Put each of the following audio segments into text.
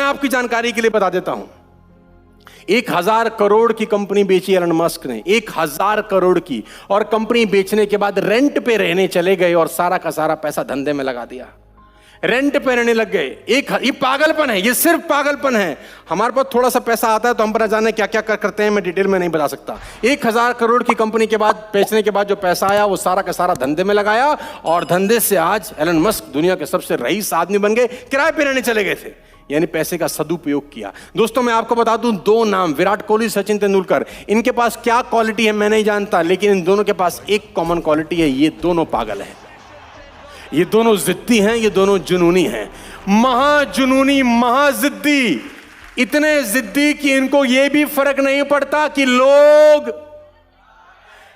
आपकी जानकारी के लिए बता देता हूं, 1000 करोड़ की कंपनी बेची एलन मस्क ने, 1000 करोड़ की, और कंपनी बेचने के बाद रेंट पे रहने चले गए और सारा का सारा पैसा धंधे में लगा दिया, रेंट पे रहने लग गए। ये पागलपन है, ये सिर्फ पागलपन है। हमारे पास थोड़ा सा पैसा आता है तो हम पर जाने क्या क्या करते हैं, मैं डिटेल में नहीं बता सकता। 1000 करोड़ की कंपनी के बाद बेचने के बाद जो पैसा आया वो सारा का सारा धंधे में लगाया, और धंधे से आज एलन मस्क दुनिया के सबसे रईस आदमी बन गए, किराए पे रहने चले गए थे, यानी पैसे का सदुपयोग किया। दोस्तों मैं आपको बता दूं, 2 नाम, विराट कोहली, सचिन तेंदुलकर, इनके पास क्या क्वालिटी है मैं नहीं जानता, लेकिन इन दोनों के पास एक कॉमन क्वालिटी है, ये दोनों पागल हैं, ये दोनों जिद्दी हैं, ये दोनों जुनूनी हैं, महाजुनूनी, महाजिद्दी, इतने जिद्दी कि इनको ये भी फर्क नहीं पड़ता कि लोग,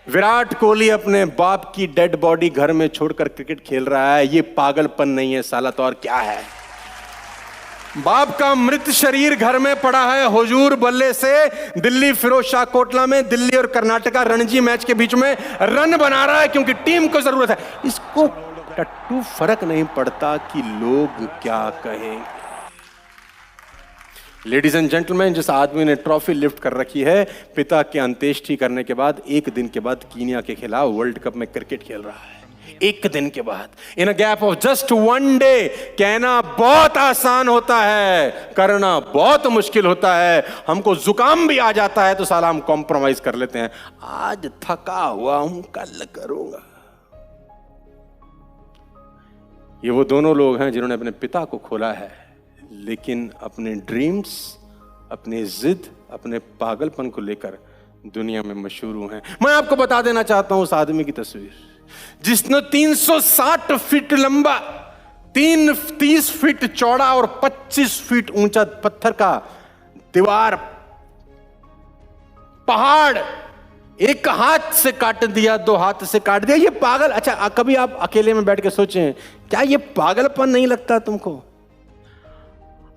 विराट कोहली अपने बाप की डेड बॉडी घर में छोड़कर क्रिकेट खेल रहा है, ये पागलपन नहीं है साला, तो और क्या है। बाप का मृत शरीर घर में पड़ा है, हुजूर बल्ले से दिल्ली फिरोजशाह कोटला में दिल्ली और कर्नाटका रणजी मैच के बीच में रन बना रहा है क्योंकि टीम को जरूरत है। इसको टट्टू फर्क नहीं पड़ता कि लोग क्या कहें। लेडीज एंड जेंटलमैन, जिस आदमी ने ट्रॉफी लिफ्ट कर रखी है, पिता के अंत्येष्टि करने के बाद 1 दिन के बाद कीनिया के खिलाफ वर्ल्ड कप में क्रिकेट खेल रहा है, 1 दिन के बाद, in a gap of just 1 day. कहना बहुत आसान होता है, करना बहुत मुश्किल होता है। हमको जुकाम भी आ जाता है तो साला हम कॉम्प्रोमाइज कर लेते हैं, आज थका हुआ हूं कल करूंगा। ये वो दोनों लोग हैं जिन्होंने अपने पिता को खोला है, लेकिन अपने ड्रीम्स, अपनी जिद, अपने पागलपन को लेकर दुनिया में मशहूर हैं। मैं आपको बता देना चाहता हूं उस आदमी की तस्वीर, जिसने 360 फीट लंबा, 30 फीट चौड़ा और 25 फीट ऊंचा पत्थर का दीवार, पहाड़ एक हाथ से काट दिया, 2 हाथ से काट दिया। ये पागल, अच्छा कभी आप अकेले में बैठ के सोचें, क्या ये पागलपन नहीं लगता तुमको?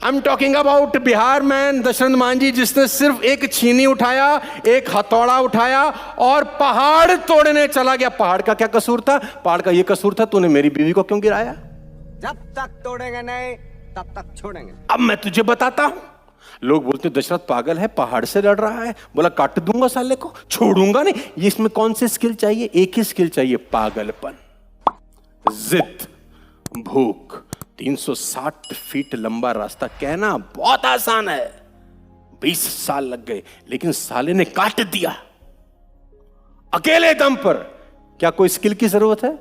I am talking about Bihar man Dashrath Manjhi, जिसने सिर्फ एक छीनी उठाया, एक हथौड़ा उठाया और पहाड़ तोड़ने चला गया। पहाड़ का क्या कसूर था? पहाड़ का ये कसूर था, तूने मेरी बीवी को क्यों गिराया? जब तक तोड़ेंगे नहीं तब तक छोड़ेंगे। अब मैं तुझे बताता हूं। लोग बोलते दशरथ पागल है, पहाड़ से लड़ रहा है, बोला काट दूंगा साले को, छोड़ूंगा नहीं। ये इसमें कौन सी स्किल चाहिए? एक ही स्किल चाहिए, पागलपन, जिद, भूख। 360 फीट लंबा रास्ता, कहना बहुत आसान है, 20 साल लग गए, लेकिन साले ने काट दिया अकेले दम पर। क्या कोई स्किल की जरूरत है?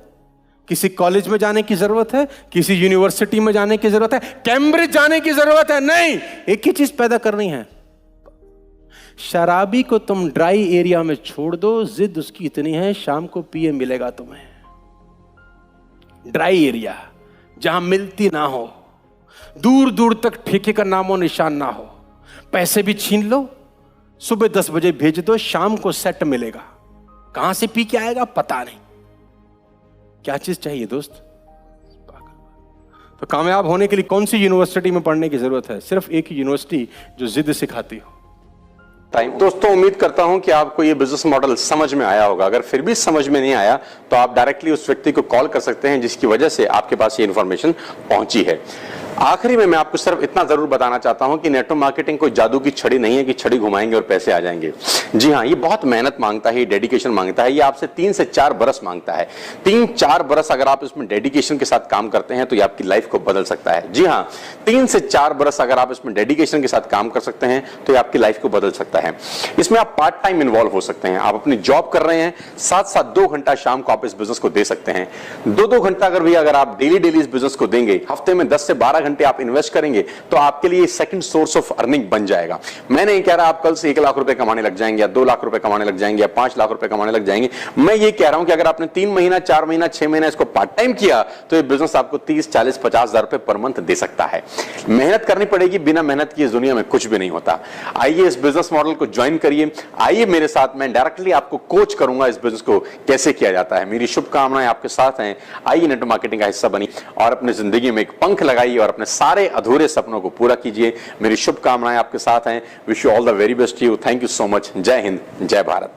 किसी कॉलेज में जाने की जरूरत है? किसी यूनिवर्सिटी में जाने की जरूरत है? कैम्ब्रिज जाने की जरूरत है? नहीं, एक ही चीज पैदा करनी है। शराबी को तुम ड्राई एरिया में छोड़ दो, जिद उसकी इतनी है, शाम को पिए मिलेगा तुम्हें। ड्राई एरिया जहां मिलती ना हो, दूर दूर तक ठेके का नामो निशान ना हो, पैसे भी छीन लो, सुबह 10 बजे भेज दो, शाम को सेट मिलेगा। कहां से पी के आएगा पता नहीं। क्या चीज चाहिए दोस्त? तो कामयाब होने के लिए कौन सी यूनिवर्सिटी में पढ़ने की जरूरत है? सिर्फ एक ही यूनिवर्सिटी जो जिद सिखाती हो। दोस्तों उम्मीद करता हूं कि आपको ये बिजनेस मॉडल समझ में आया होगा। अगर फिर भी समझ में नहीं आया तो आप डायरेक्टली उस व्यक्ति को कॉल कर सकते हैं जिसकी वजह से आपके पास ये इंफॉर्मेशन पहुंची है। आखिरी में मैं आपको सिर्फ इतना जरूर बताना चाहता हूं कि नेटवर्क मार्केटिंग कोई जादू की छड़ी नहीं है कि छड़ी घुमाएंगे और पैसे आ जाएंगे। जी हां, ये बहुत मेहनत मांगता है, डेडिकेशन मांगता है। ये आपसे 3 से 4 बरस मांगता है। 3-4 बरस अगर आप इसमें डेडिकेशन के साथ काम करते हैं तो ये आपकी लाइफ को बदल सकता है। जी हां, 3 से 4 बरस अगर आप इसमें डेडिकेशन के साथ काम कर सकते हैं तो ये आपकी लाइफ को बदल सकता है। इसमें आप पार्ट टाइम इन्वॉल्व हो सकते हैं। आप अपनी जॉब कर रहे हैं, साथ-साथ 2 घंटा शाम को आप इस बिजनेस को दे सकते हैं। 2-2 घंटा अगर आप डेली इस बिजनेस को देंगे, हफ्ते में 10 से 12 घंटे आप इन्वेस्ट करेंगे तो आपके लिए सेकंड सोर्स ऑफ अर्निंग बन जाएगा। मैं नहीं कह रहा आप कल से 1 लाख रुपए कमाने लग जाएंगे या 2 लाख रुपए कमाने लग जाएंगे या 5 लाख रुपए कमाने लग जाएंगे। मैं ये कह रहा हूं कि अगर आपने 3 महीना, 4 महीना, 6 महीना इसको पार्ट टाइम किया तो ये बिजनेस आपको 30, 40, 50 हजार रुपए पर मंथ दे सकता है। मेहनत करनी पड़ेगी, बिना मेहनत की इस दुनिया में कुछ भी नहीं होता। आइए इस बिजनेस मॉडल को ज्वाइन करिए, आइए मेरे साथ, मैं डायरेक्टली आपको कोच करूंगा इस बिजनेस को कैसे किया जाता है। मेरी शुभकामनाएं आपके साथ हैं। आइए नेटवर्क मार्केटिंग का हिस्सा बनिए और अपनी जिंदगी में एक पंख लगाइए और अपने सारे अधूरे सपनों को पूरा कीजिए। मेरी शुभकामनाएं आपके साथ हैं। Wish you all the very best. You, thank you so much. जय हिंद, जय भारत।